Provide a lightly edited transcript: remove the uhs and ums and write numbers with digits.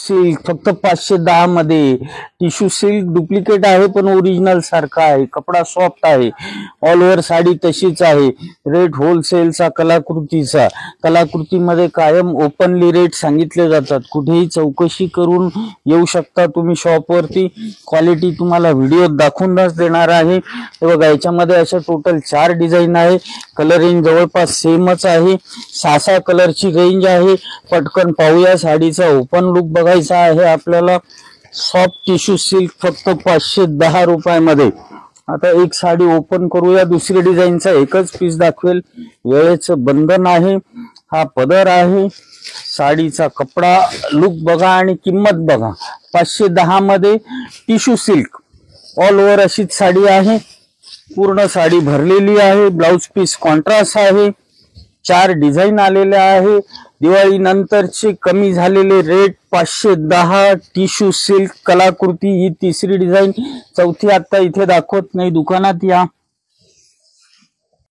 Silk फक्त 510 मध्ये. Tissue silk duplicate आहे पण ओरिजिनल सारखा आहे. कपडा सॉफ्ट आहे. ऑल ओव्हर साडी तशीच आहे. रेट होलसेलचा, कलाकृतीचा. कलाकृतीमध्ये कायम ओपनली रेट सांगितले जातात. कुठेही चौकशी करून येऊ शकता तुम्ही शॉपवरती. क्वालिटी तुम्हाला व्हिडिओ दाखवूनच देणार आहे. हे बघा, याच्यामध्ये अशा टोटल 4 डिझाईन आहे. कलर रेंज जवळपास सेमच आहे. 6 कलरची रेंज आहे. पटकन पाहूया. साडीचा ओपन लुक बघायचा आहे आपल्याला. सॉफ्ट टिश्यू सिल्क फक्त 510 रुपयामध्ये. आता एक साडी ओपन करूया. दुसरी डिझाईनचा एकच पीस दाखवेल, वेळेचं बंधन आहे. हा पदर आहे. साडीचा कपडा लुक बघा आणि किंमत बघा. 510 मध्ये टिश्यू सिल्क ऑल ओव्हर अशीच साडी आहे. पूर्ण साडी भरलेली आहे. ब्लाउज पीस कॉन्ट्रास्ट आहे. 4 डिझाईन आलेले आहे. दिवाळी नंतरचे कमी झालेले रेट 510. टिश्यू सिल्क कलाकृती ही तिसरी डिझाईन. चौथी आता इथे दाखवत नाही. दुकानात या.